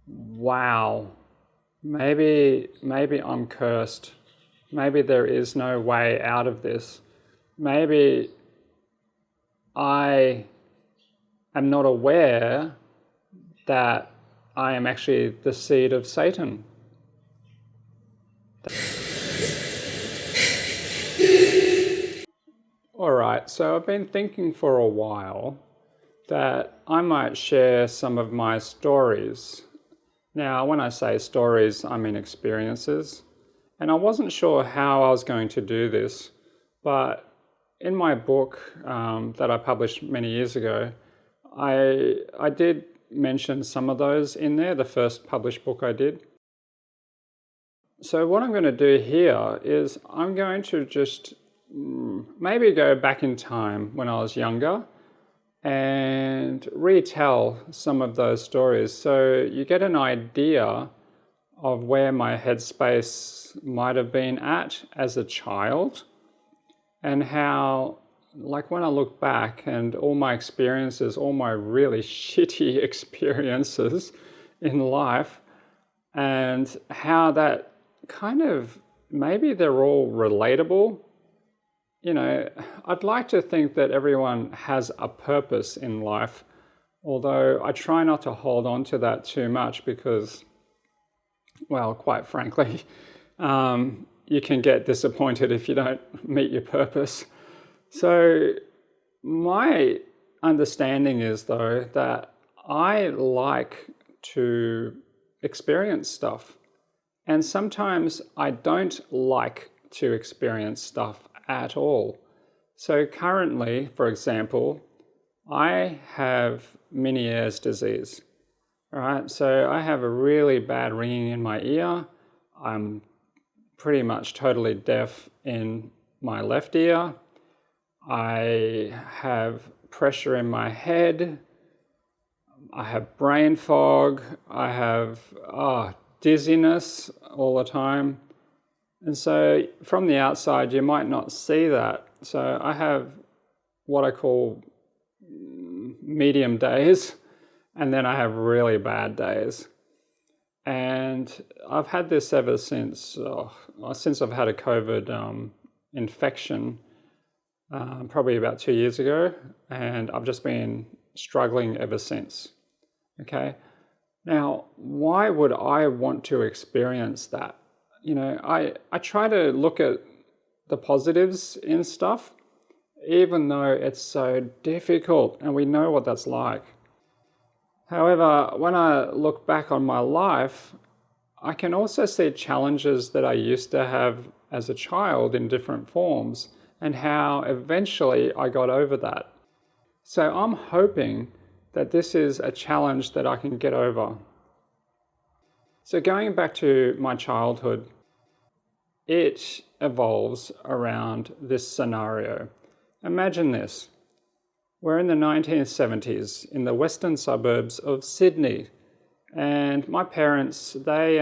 wow, maybe I'm cursed. Maybe there is no way out of this. Maybe I am not aware that I am actually the seed of Satan. All right, so I've been thinking for a while that I might share some of my stories. Now, when I say stories, I mean experiences. And I wasn't sure how I was going to do this, but in my book that I published many years ago, I did mention some of those in there, the first published book I did. So what I'm going to do here is I'm going to just maybe go back in time when I was younger and retell some of those stories so you get an idea of where my headspace might have been at as a child, and how, like, when I look back and all my experiences, all my really shitty experiences in life, and how that kind of, maybe they're all relatable. You know, I'd like to think that everyone has a purpose in life, although I try not to hold on to that too much because, well, quite frankly, you can get disappointed if you don't meet your purpose. So my understanding is, though, that I like to experience stuff. And sometimes I don't like to experience stuff at all. So currently, for example, I have Meniere's disease. All right, so I have a really bad ringing in my ear. I'm pretty much totally deaf in my left ear. I have pressure in my head. I have brain fog. I have dizziness all the time. And so from the outside, you might not see that. So I have what I call medium days, and then I have really bad days. And I've had this ever since I've had a COVID infection, probably about 2 years ago, and I've just been struggling ever since. Okay. Now, why would I want to experience that? You know, I try to look at the positives in stuff, even though it's so difficult, and we know what that's like. However, when I look back on my life, I can also see challenges that I used to have as a child in different forms, and how eventually I got over that. So I'm hoping that this is a challenge that I can get over. So going back to my childhood, it evolves around this scenario. Imagine this. We're in the 1970s in the western suburbs of Sydney, and my parents, they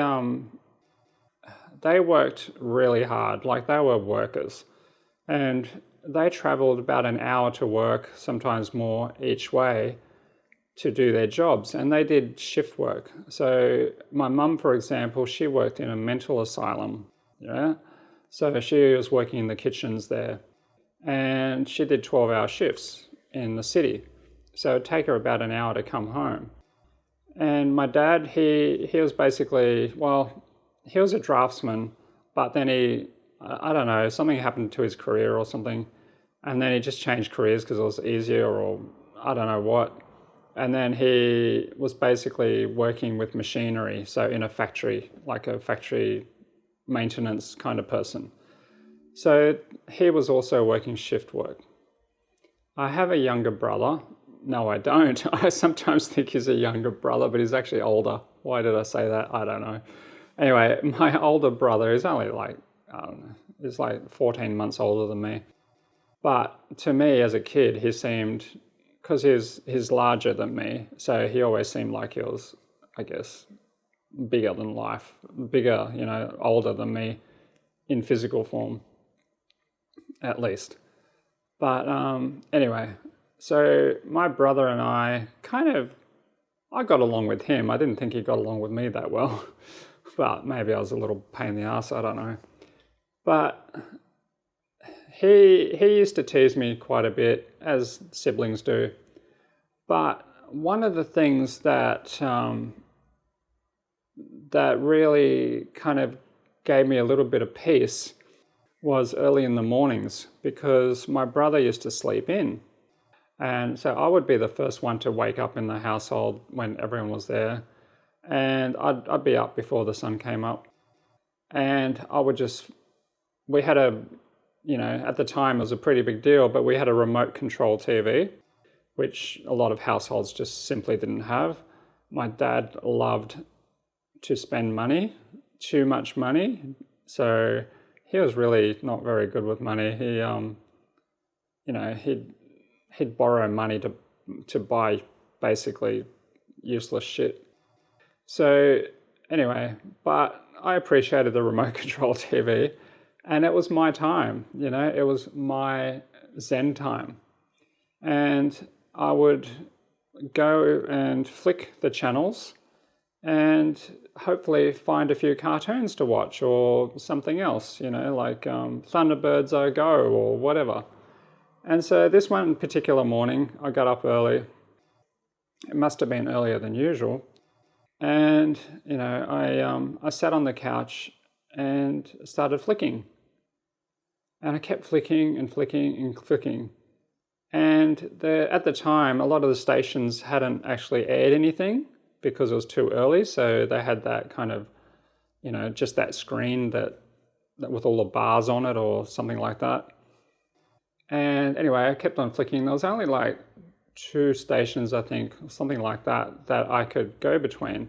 worked really hard, like they were workers, and they traveled about an hour to work, sometimes more each way, to do their jobs, and they did shift work. So my mum, for example, she worked in a mental asylum, so she was working in the kitchens there, and she did 12-hour shifts in the city, so it'd take her about an hour to come home. And my dad, he was basically, well, he was a draftsman, but then I don't know, something happened to his career or something, and then he just changed careers because it was easier, or I don't know what. And then he was basically working with machinery, so in a factory, like a factory maintenance kind of person. So he was also working shift work. I have a younger brother. No, I don't. I sometimes think he's a younger brother, but he's actually older. Why did I say that? I don't know. Anyway, my older brother is only like, I don't know, he's like 14 months older than me. But to me as a kid, he seemed, because he's larger than me, so he always seemed like he was, I guess, bigger than life, bigger, older than me in physical form, at least. But anyway, so my brother and I kind of I got along with him. I didn't think he got along with me that well. But maybe I was a little pain in the ass, I don't know. But he used to tease me quite a bit, as siblings do. But one of the things that that really kind of gave me a little bit of peace was early in the mornings, because my brother used to sleep in. And so I would be the first one to wake up in the household when everyone was there. And I'd be up before the sun came up. And we had at the time it was a pretty big deal, but we had a remote control TV, which a lot of households just simply didn't have. My dad loved to spend money, too much money. So he was really not very good with money. He'd borrow money to buy basically useless shit. So anyway, but I appreciated the remote control TV, and it was my time, it was my Zen time. And I would go and flick the channels and hopefully find a few cartoons to watch or something else, like Thunderbirds O Go or whatever. And so this one particular morning, I got up early. It must have been earlier than usual. And, I sat on the couch and started flicking. And I kept flicking and flicking and flicking. And at the time, a lot of the stations hadn't actually aired anything because it was too early. So they had that kind of, just that screen that with all the bars on it or something like that. And anyway, I kept on flicking. There was only like 2 stations, I think, something like that I could go between.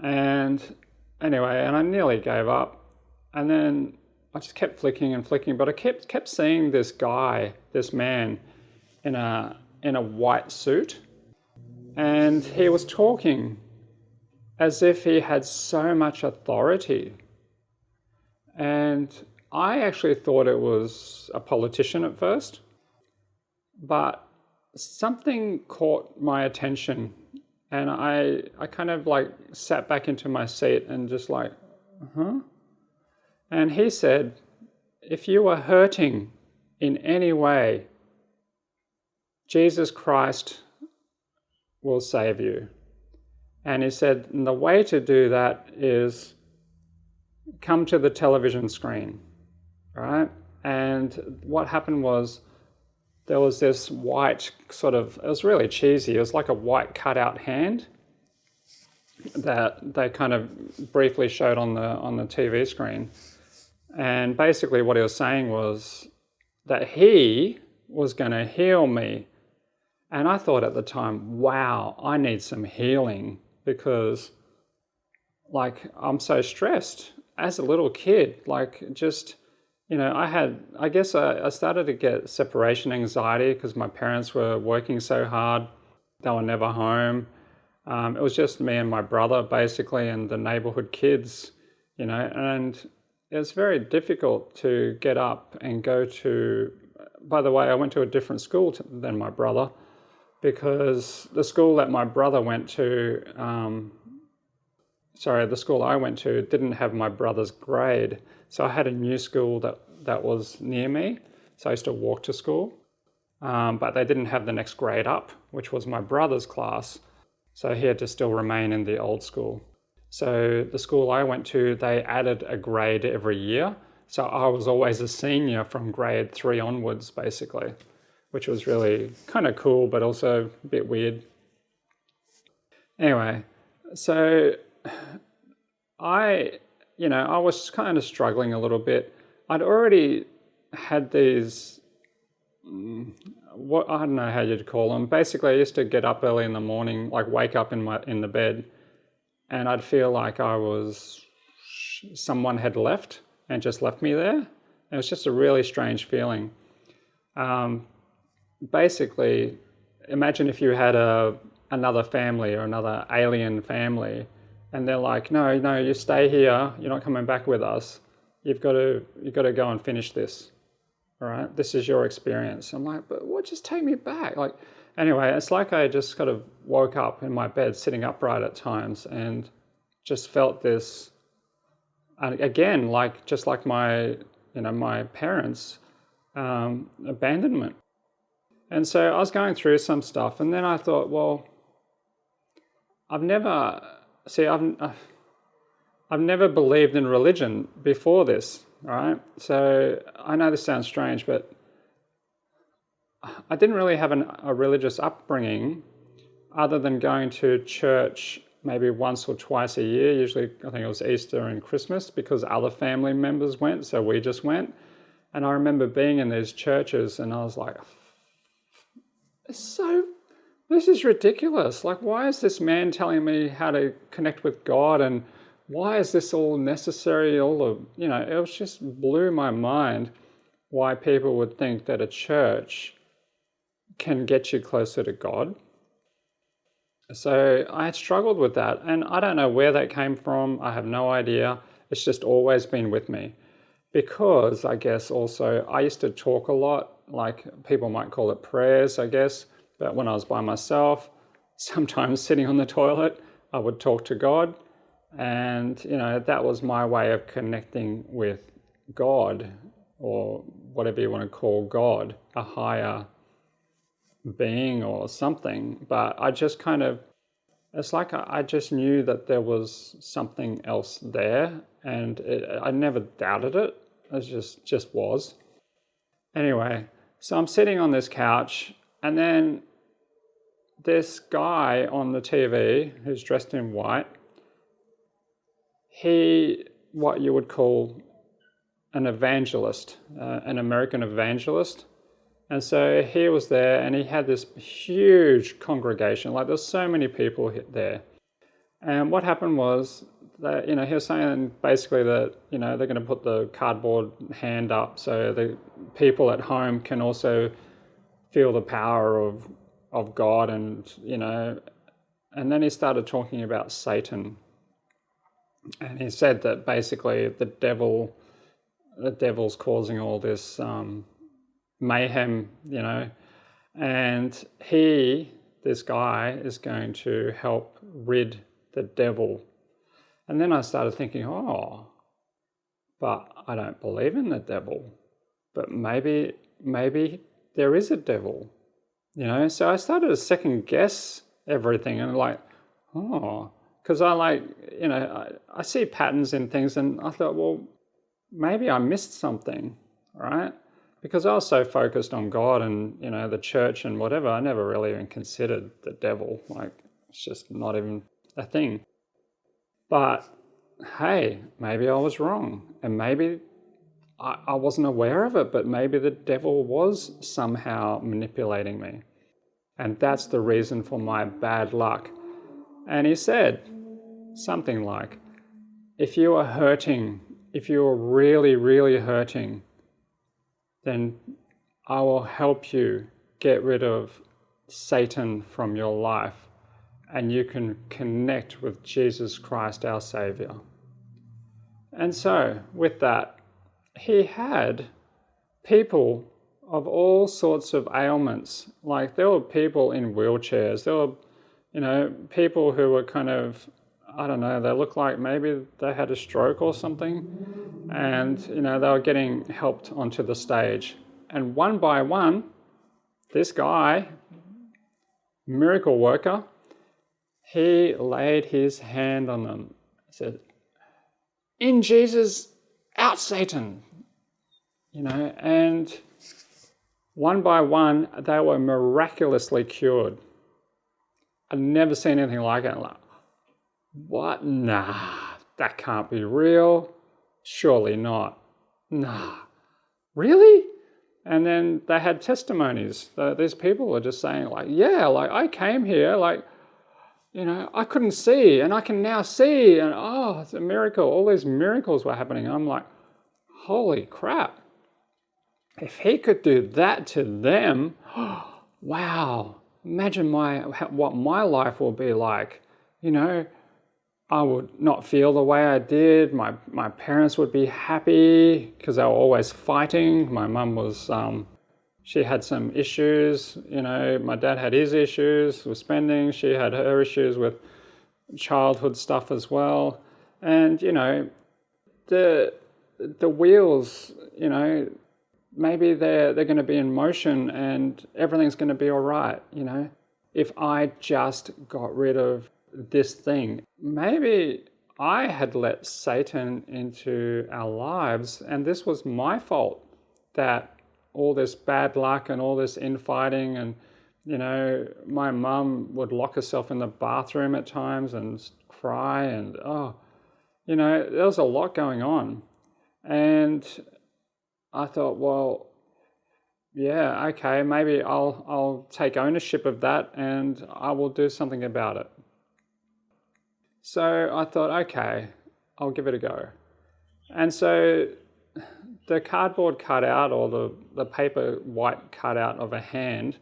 And anyway, and I nearly gave up. And then I just kept flicking and flicking, but I kept seeing this man in a white suit, and he was talking as if he had so much authority. And I actually thought it was a politician at first, but something caught my attention, and I kind of like sat back into my seat and just like, And he said, if you are hurting in any way, Jesus Christ will save you. And he said, and the way to do that is come to the television screen, right? And what happened was there was this white it was really cheesy. It was like a white cutout hand that they kind of briefly showed on the TV screen. And basically what he was saying was that he was going to heal me. And I thought at the time, wow, I need some healing, because I'm so stressed as a little kid, I started to get separation anxiety because my parents were working so hard. They were never home. It was just me and my brother basically, and the neighborhood kids, and it was very difficult to get up and go to. By the way, I went to a different school than my brother, because the school that my brother went to, the school I went to didn't have my brother's grade. So I had a new school that was near me. So I used to walk to school, but they didn't have the next grade up, which was my brother's class. So he had to still remain in the old school. So the school I went to, they added a grade every year. So I was always a senior from grade 3 onwards, basically, which was really kind of cool, but also a bit weird. Anyway, so I was kind of struggling a little bit. I'd already had these, I don't know how you'd call them. Basically, I used to get up early in the morning, wake up in the bed, and I'd feel like someone had left and just left me there. It was just a really strange feeling. Basically, imagine if you had another family or another alien family, and they're like, no, you stay here. You're not coming back with us. You've got to go and finish this. All right, this is your experience. I'm like, but what? Just take me back. Anyway, it's like I just kind of woke up in my bed, sitting upright at times, and just felt this, and again, just like my parents' abandonment. And so I was going through some stuff, and then I thought, well, I've never believed in religion before this, all right? So I know this sounds strange, but I didn't really have a religious upbringing other than going to church maybe once or twice a year. Usually, I think it was Easter and Christmas, because other family members went, so we just went. And I remember being in these churches, and I was like, this is ridiculous. Like, why is this man telling me how to connect with God, and why is this all necessary? It just blew my mind why people would think that a church can get you closer to God. So I had struggled with that, and I don't know where that came from. I have no idea. It's just always been with me. Because I guess also I used to talk a lot, like people might call it prayers, I guess. But when I was by myself, sometimes sitting on the toilet, I would talk to God. And, that was my way of connecting with God, or whatever you want to call God, a higher being or something. But I just it's like I just knew that there was something else there, and I never doubted it. It just was. Anyway, so I'm sitting on this couch, and then this guy on the TV who's dressed in white, what you would call an evangelist, an American evangelist. And so he was there, and he had this huge congregation. Like, there's so many people there. And what happened was that, he was saying basically that, they're going to put the cardboard hand up so the people at home can also feel the power of God, and then he started talking about Satan. And he said that basically the devil's causing all this mayhem, and this guy is going to help rid the devil. And then I started thinking, but I don't believe in the devil, but maybe there is a devil, so I started to second guess everything, and because I see patterns in things, and I thought, well, maybe I missed something, right? Because I was so focused on God and, the church and whatever, I never really even considered the devil. Like, it's just not even a thing. But hey, maybe I was wrong. And maybe I wasn't aware of it, but maybe the devil was somehow manipulating me. And that's the reason for my bad luck. And he said something like, if you are hurting, if you are really, really hurting, then I will help you get rid of Satan from your life, and you can connect with Jesus Christ, our Savior. And so, with that, he had people of all sorts of ailments. Like, there were people in wheelchairs, there were, people who were kind of, I don't know, they looked like maybe they had a stroke or something. And, they were getting helped onto the stage. And one by one, this guy, miracle worker, he laid his hand on them, said, "In Jesus, out Satan." And one by one, they were miraculously cured. I'd never seen anything like it. Like, what? Nah, that can't be real. Surely not. Nah, really? And then they had testimonies. These people were just saying, like, yeah, like, I came here, like, I couldn't see, and I can now see, and it's a miracle. All these miracles were happening. I'm like, holy crap. If he could do that to them, wow, imagine what my life will be like. I would not feel the way I did. My parents would be happy because they were always fighting. My mum was she had some issues. My dad had his issues with spending. She had her issues with childhood stuff as well. And, the wheels, maybe they're going to be in motion and everything's going to be all right, If I just got rid of this thing, maybe I had let Satan into our lives, and this was my fault, that all this bad luck and all this infighting, and my mum would lock herself in the bathroom at times and cry, and there was a lot going on. And I thought, well, yeah, okay, maybe I'll take ownership of that and I will do something about it. So I thought, okay, I'll give it a go. And so the cardboard cutout, or the paper white cutout of a hand,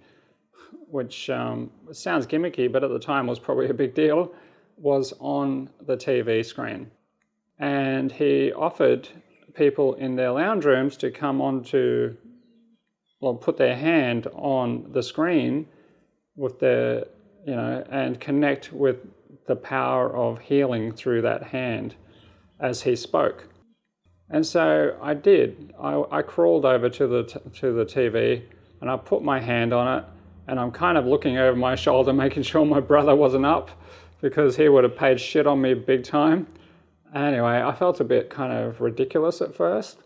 which sounds gimmicky, but at the time was probably a big deal, was on the TV screen. And he offered people in their lounge rooms to come on to, put their hand on the screen with their, and connect with the power of healing through that hand as he spoke. And so I did. I crawled over to the TV and I put my hand on it, and I'm kind of looking over my shoulder, making sure my brother wasn't up, because he would have paid shit on me big time. Anyway, I felt a bit kind of ridiculous at first,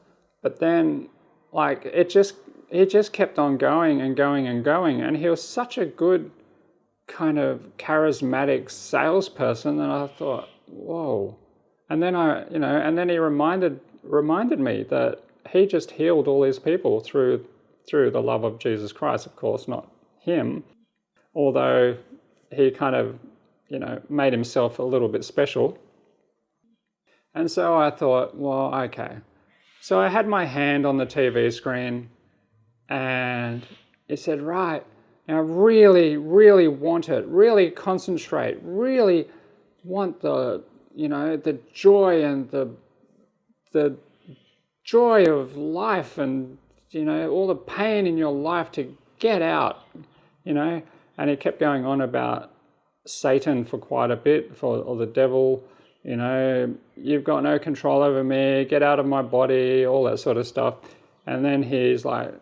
but then it just kept on going and going and going, and he was such a good kind of charismatic salesperson that I thought, whoa. And then and then he reminded me that he just healed all these people through the love of Jesus Christ, of course, not him, although he kind of, made himself a little bit special. And so I thought, well, okay. So I had my hand on the TV screen, and it said, right, now really, really want it, really concentrate, really want the joy and the joy of life, and, all the pain in your life to get out, And he kept going on about Satan for quite a bit, or the devil, you've got no control over me, get out of my body, all that sort of stuff. And then he's like,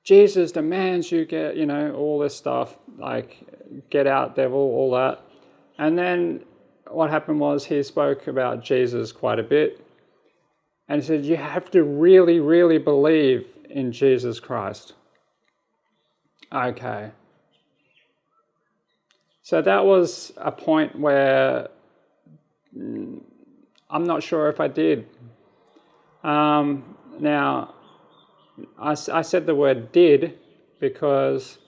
Jesus demands you get, all this stuff, like, get out, devil, all that. And then what happened was he spoke about Jesus quite a bit. And he said, you have to really, really believe in Jesus Christ. Okay. So that was a point where I'm not sure if I did. Now, I said the word did because,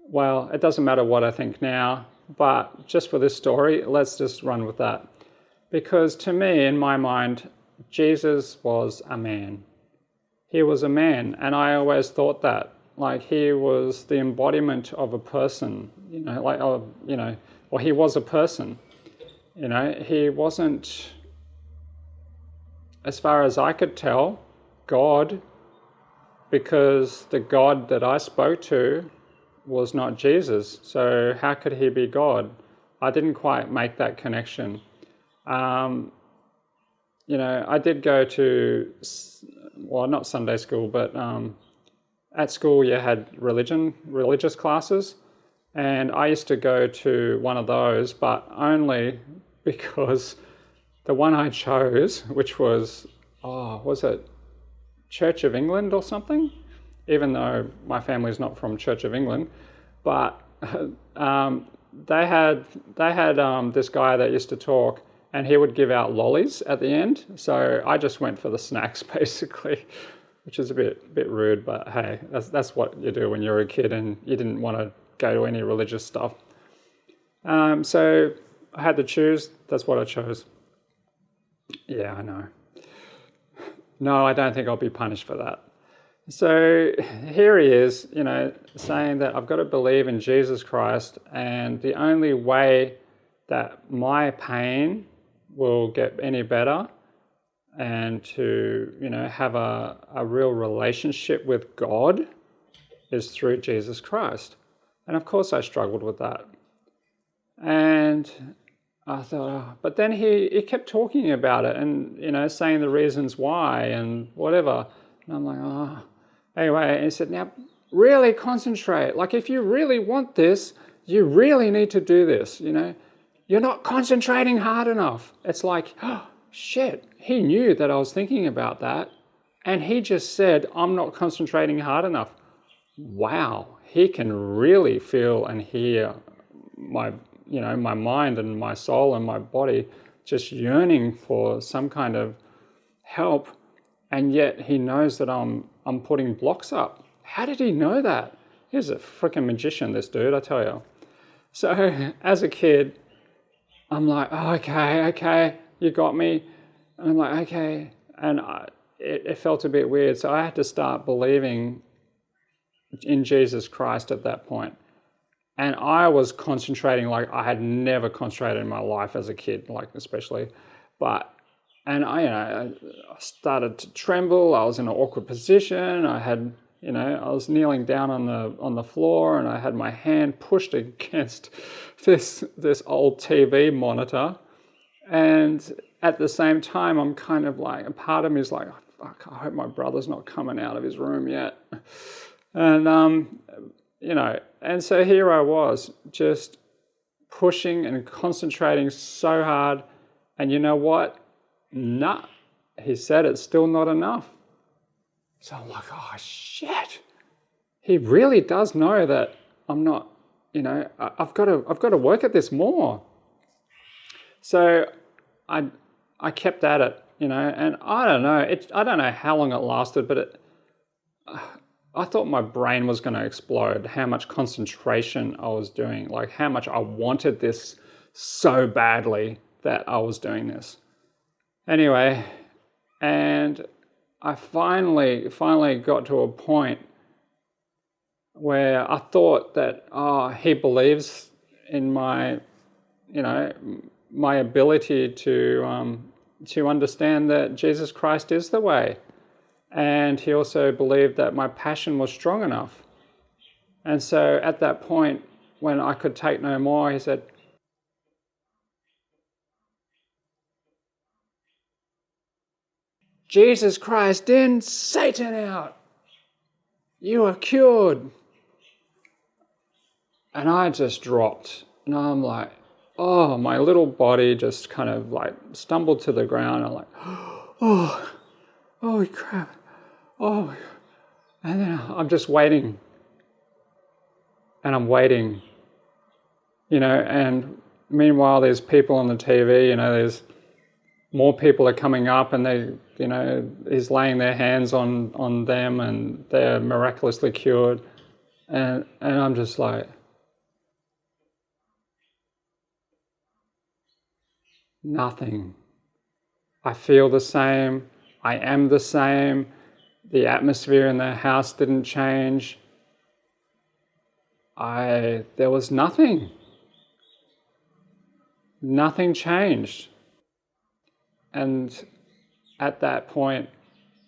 well, it doesn't matter what I think now, but just for this story, let's just run with that. Because to me, in my mind, Jesus was a man. He was a man, and I always thought that. Like, he was the embodiment of a person, or he was a person. He wasn't, as far as I could tell, God, because the God that I spoke to was not Jesus. So how could he be God? I didn't quite make that connection. I did go to, well, not Sunday school, but at school you had religious classes, and I used to go to one of those, but only because the one I chose, which was, was it Church of England or something? Even though my family's not from Church of England, but they had this guy that used to talk, and he would give out lollies at the end. So I just went for the snacks, basically, which is a bit rude, but hey, that's what you do when you're a kid and you didn't want to go to any religious stuff. So I had to choose. That's what I chose. Yeah, I know. No, I don't think I'll be punished for that. So here he is, saying that I've got to believe in Jesus Christ, and the only way that my pain will get any better and to, have a real relationship with God, is through Jesus Christ. And of course I struggled with that. And I thought, but then he kept talking about it and, saying the reasons why and whatever. And I'm like, Anyway, and he said, now really concentrate. Like if you really want this, you really need to do this, You're not concentrating hard enough. It's like, shit, he knew that I was thinking about that. And he just said, I'm not concentrating hard enough. Wow, he can really feel and hear my mind and my soul and my body just yearning for some kind of help. And yet he knows that I'm putting blocks up. How did he know that? He's a freaking magician, this dude, I tell you. So as a kid, I'm like, okay, you got me. And I'm like, okay. And it felt a bit weird. So I had to start believing in Jesus Christ at that point. And I was concentrating like I had never concentrated in my life as a kid, like especially. And I started to tremble. I was in an awkward position. I was kneeling down on the floor, and I had my hand pushed against this old TV monitor. And at the same time, I'm kind of like, a part of me is like, fuck, I hope my brother's not coming out of his room yet. And and so here I was, just pushing and concentrating so hard. And you know what? Nah, he said it's still not enough. So I'm like, oh shit. He really does know that I'm not, I've got to work at this more. So I kept at it, and I don't know. I don't know how long it lasted, but I thought my brain was going to explode, how much concentration I was doing, like how much I wanted this so badly that I was doing this. Anyway, and I finally got to a point where I thought that, he believes in my, my ability to understand that Jesus Christ is the way. And he also believed that my passion was strong enough. And so at that point, when I could take no more, he said, Jesus Christ in, Satan out. You are cured. And I just dropped. And I'm like, my little body just kind of like stumbled to the ground. I'm like, holy crap. And then I'm just waiting. And I'm waiting. And meanwhile there's people on the TV, there's more people are coming up, and they, he's laying their hands on them and they're miraculously cured. And I'm just like, nothing. I feel the same. I am the same. The atmosphere in the house didn't change. There was nothing. Nothing changed. And at that point,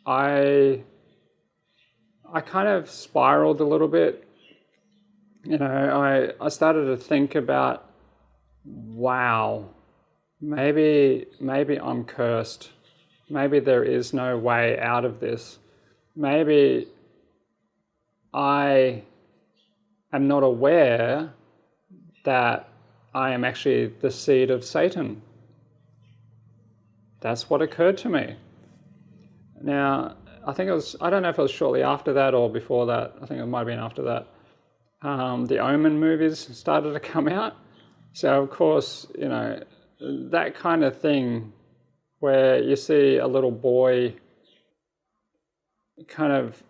I kind of spiraled a little bit. I started to think about, wow, maybe I'm cursed. Maybe there is no way out of this. Maybe I am not aware that I am actually the seed of Satan. That's what occurred to me. Now, I don't know if it was shortly after that or before that. I think it might have been after that. The Omen movies started to come out. So, of course, that kind of thing where you see a little boy kind of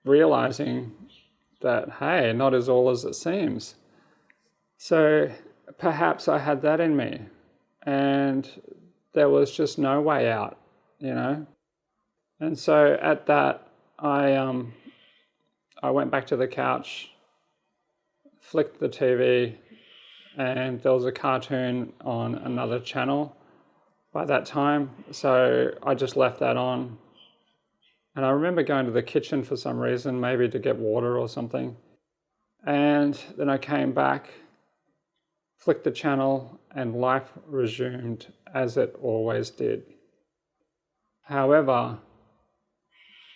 realizing that, hey, not as all as it seems. So perhaps I had that in me, and there was just no way out, And so at that, I went back to the couch, flicked the TV, and there was a cartoon on another channel by that time. So I just left that on, And I remember going to the kitchen for some reason, maybe to get water or something. And then I came back, flicked the channel, and life resumed as it always did. However,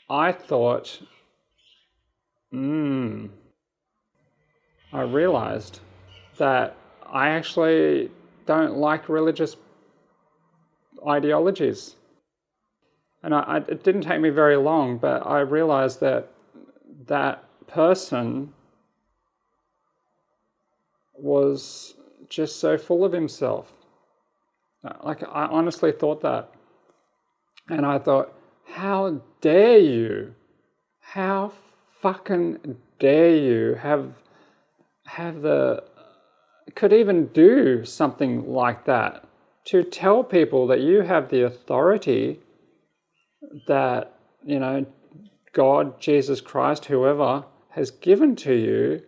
I thought, I realized that I actually don't like religious ideologies. And it didn't take me very long, but I realized that that person was just so full of himself. Like, I honestly thought that. And I thought, how dare you? How fucking dare you could even do something like that, to tell people that you have the authority that, God, Jesus Christ, whoever, has given to you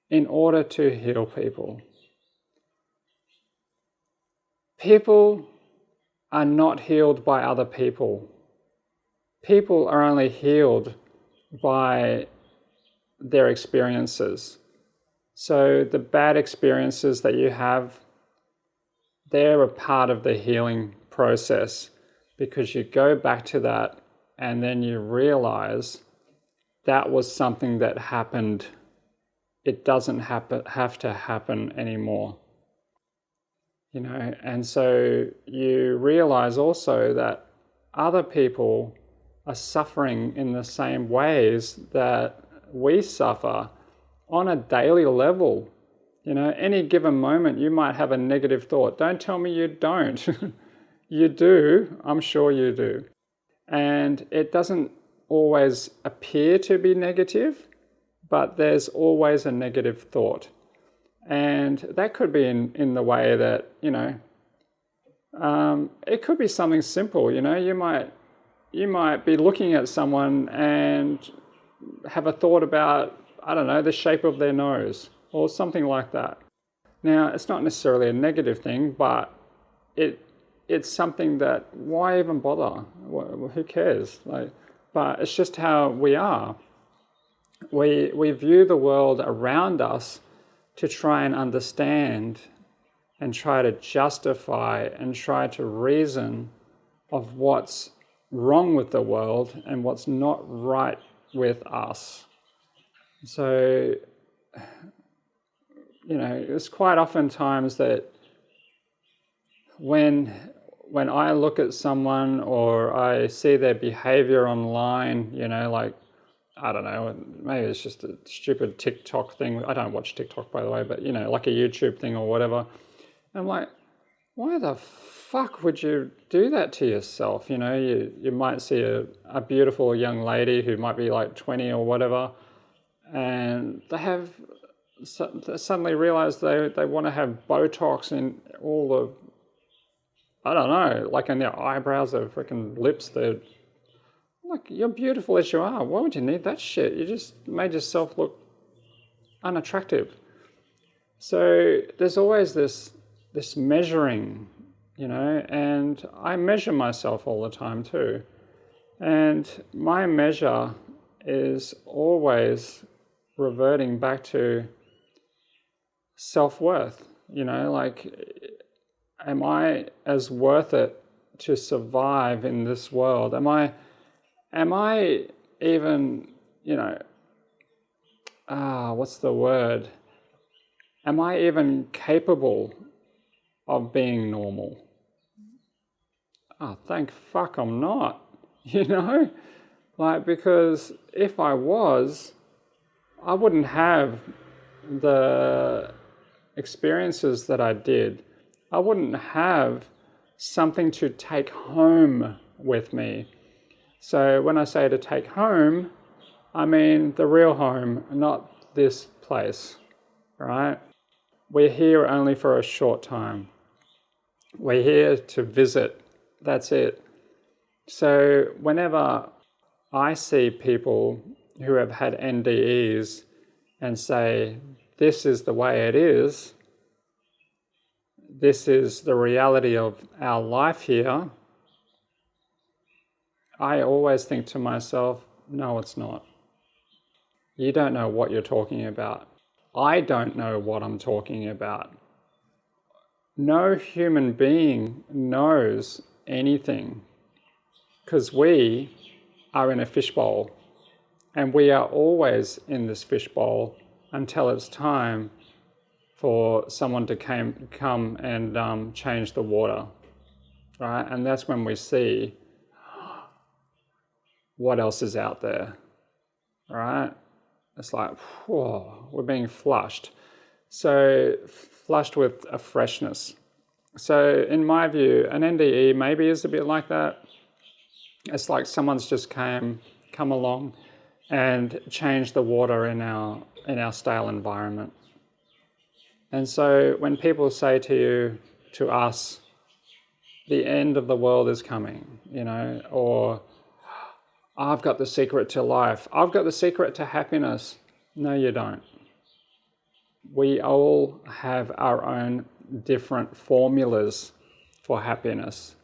in order to heal people. People are not healed by other people. People are only healed by their experiences. So the bad experiences that you have, they're a part of the healing process, because you go back to that and then you realize that was something that happened. It doesn't have to happen anymore. And so you realize also that other people are suffering in the same ways that we suffer on a daily level. Any given moment you might have a negative thought. Don't tell me you don't. You do, I'm sure you do. And it doesn't always appear to be negative, but there's always a negative thought. And that could be in the way that, it could be something simple. You might be looking at someone and have a thought about, I don't know, the shape of their nose or something like that. Now, it's not necessarily a negative thing, but it's something that, why even bother? Who cares? But it's just how we are. We view the world around us to try and understand and try to justify and try to reason of what's wrong with the world and what's not right with us. So, it's quite often times that when I look at someone or I see their behavior online, I don't know, maybe it's just a stupid TikTok thing. I don't watch TikTok, by the way, but, like a YouTube thing or whatever. I'm like, why the fuck would you do that to yourself? You might see a beautiful young lady who might be like 20 or whatever, and they suddenly realize they want to have Botox in all the, I don't know, like in their eyebrows, their freaking lips, they're like, you're beautiful as you are. Why would you need that shit? You just made yourself look unattractive. So there's always this measuring, and I measure myself all the time too. And my measure is always reverting back to self-worth. Am I as worth it to survive in this world? Am I even, what's the word? Am I even capable of being normal? Thank fuck I'm not, because if I was, I wouldn't have the experiences that I did. I wouldn't have something to take home with me. So when I say to take home, I mean the real home, not this place, right? We're here only for a short time. We're here to visit. That's it. So whenever I see people who have had NDEs and say, this is the way it is, this is the reality of our life here, I always think to myself, no, it's not. You don't know what you're talking about. I don't know what I'm talking about. No human being knows anything because we are in a fishbowl, and we are always in this fishbowl until it's time for someone to come and change the water, right? And that's when we see what else is out there, right? It's like, whoa, we're being flushed. So flushed with a freshness. So in my view, an NDE maybe is a bit like that. It's like someone's just come along and changed the water in our stale environment. And so when people say to us, the end of the world is coming, or I've got the secret to life, I've got the secret to happiness. No, you don't. We all have our own different formulas for happiness.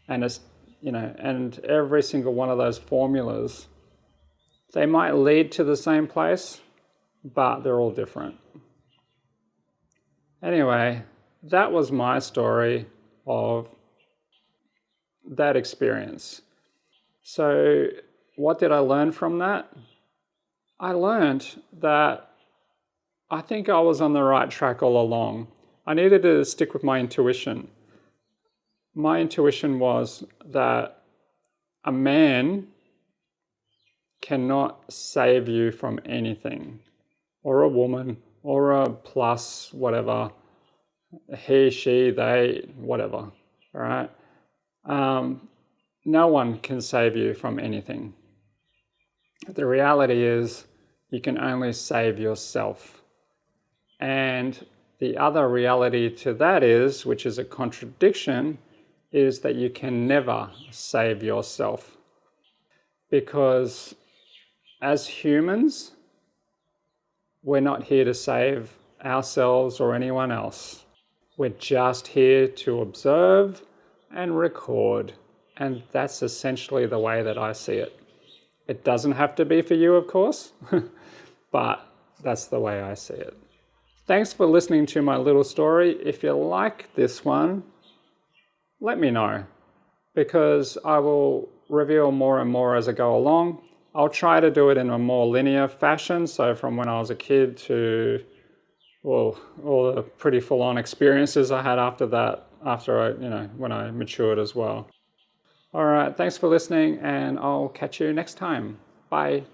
And it's, and every single one of those formulas, they might lead to the same place, but they're all different. Anyway, that was my story of that experience. So what did I learn from that? I learned that I think I was on the right track all along. I needed to stick with my intuition. My intuition was that a man cannot save you from anything, or a woman, or a plus, whatever, he, she, they, whatever, all right? No one can save you from anything. The reality is you can only save yourself. And the other reality to that is, which is a contradiction, is that you can never save yourself. Because as humans, we're not here to save ourselves or anyone else. We're just here to observe and record. And that's essentially the way that I see it. It doesn't have to be for you, of course, but that's the way I see it. Thanks for listening to my little story. If you like this one, let me know, because I will reveal more and more as I go along. I'll try to do it in a more linear fashion, so from when I was a kid to, well, all the pretty full-on experiences I had after that, when I matured as well. All right, thanks for listening, and I'll catch you next time. Bye.